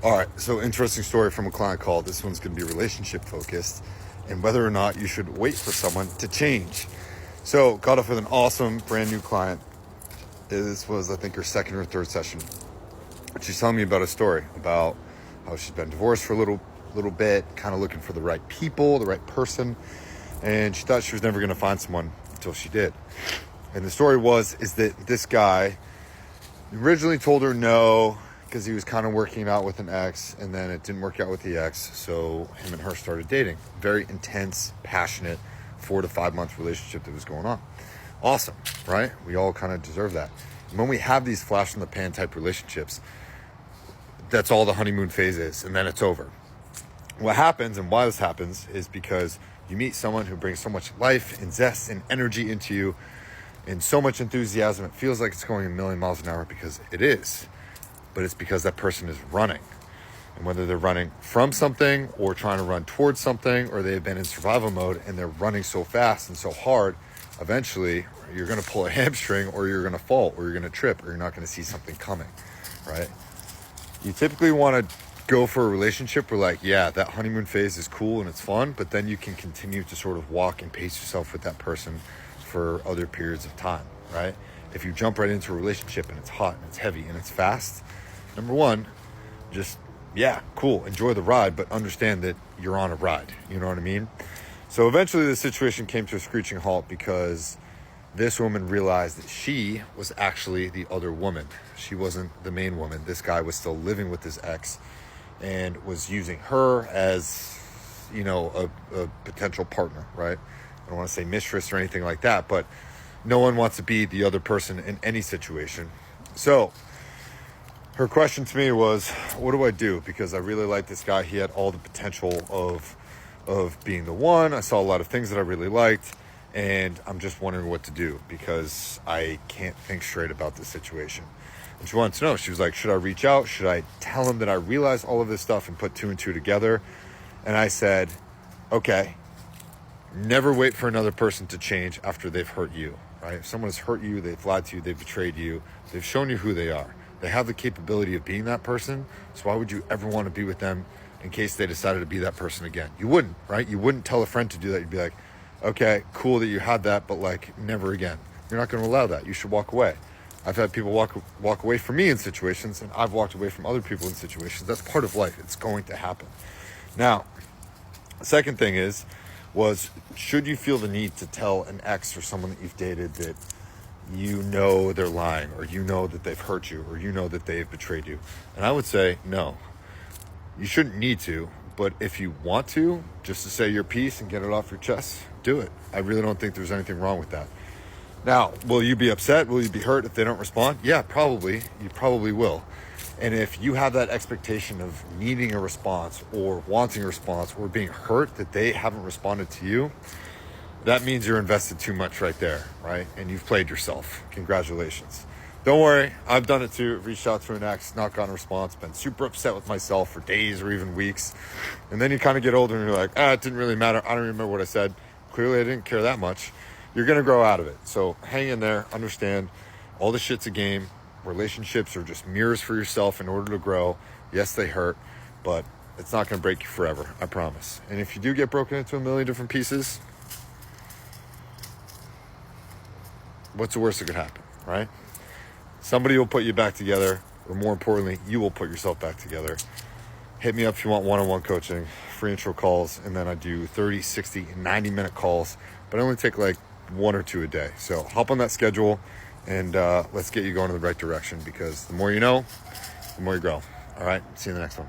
All right, so interesting story from a client call. This one's going to be relationship focused and whether or not you should wait for someone to change. So got off with an awesome brand new client. This was, I think, her second or third session. She's telling me about a story about how she's been divorced for a little bit, kind of looking for the right people, the right person. And she thought she was never going to find someone until she did. And the story is that this guy originally told her no, because he was kind of working out with an ex, and then it didn't work out with the ex, so him and her started dating. Very intense, passionate 4 to 5 month relationship that was going on. Awesome, right? We all kind of deserve that. And when we have these flash in the pan type relationships, that's all the honeymoon phase is, and then it's over. What happens and why this happens is because you meet someone who brings so much life and zest and energy into you and so much enthusiasm. It feels like it's going a million miles an hour, because it is. But it's because that person is running. And whether they're running from something or trying to run towards something, or they've been in survival mode and they're running so fast and so hard, eventually you're going to pull a hamstring, or you're going to fall, or you're going to trip, or you're not going to see something coming, right? You typically want to go for a relationship where, like, yeah, that honeymoon phase is cool and it's fun, but then you can continue to sort of walk and pace yourself with that person for other periods of time, right? If you jump right into a relationship and it's hot and it's heavy and it's fast, number one, just, yeah, cool, enjoy the ride, but understand that you're on a ride, you know what I mean? So eventually the situation came to a screeching halt, because this woman realized that she was actually the other woman. She wasn't the main woman. This guy was still living with his ex and was using her as, a potential partner, right? I don't want to say mistress or anything like that, but no one wants to be the other person in any situation. So her question to me was, what do I do? Because I really like this guy. He had all the potential of being the one. I saw a lot of things that I really liked, and I'm just wondering what to do, because I can't think straight about this situation. And she wanted to know, she was like, should I reach out? Should I tell him that I realized all of this stuff and put 2 and 2 together? And I said, okay, never wait for another person to change after they've hurt you, right? If someone has hurt you, they've lied to you, they've betrayed you, they've shown you who they are. They have the capability of being that person. So why would you ever want to be with them in case they decided to be that person again? You wouldn't, right? You wouldn't tell a friend to do that. You'd be like, okay, cool that you had that, but like, never again. You're not going to allow that. You should walk away. I've had people walk away from me in situations, and I've walked away from other people in situations. That's part of life. It's going to happen. Now, the second thing was, should you feel the need to tell an ex or someone that you've dated that you know they're lying, or you know that they've hurt you, or you know that they've betrayed you? And I would say no. You shouldn't need to, but if you want to, just to say your piece and get it off your chest, do it. I really don't think there's anything wrong with that. Now, will you be upset? Will you be hurt if they don't respond? Yeah, probably. You probably will. And if you have that expectation of needing a response, or wanting a response, or being hurt that they haven't responded to you, that means you're invested too much right there, right? And you've played yourself. Congratulations. Don't worry, I've done it too. Reached out to an ex, not gotten a response, been super upset with myself for days or even weeks. And then you kind of get older and you're like, it didn't really matter. I don't remember what I said. Clearly I didn't care that much. You're going to grow out of it. So hang in there, understand all the shit's a game. Relationships are just mirrors for yourself in order to grow. Yes, they hurt, but it's not going to break you forever, I promise. And if you do get broken into a million different pieces, what's the worst that could happen, right? Somebody will put you back together, or more importantly, you will put yourself back together. Hit me up if you want one-on-one coaching, free intro calls, and then I do 30, 60, 90-minute calls, but I only take like 1 or 2 a day. So hop on that schedule, and let's get you going in the right direction, because the more you know, the more you grow. All right, see you in the next one.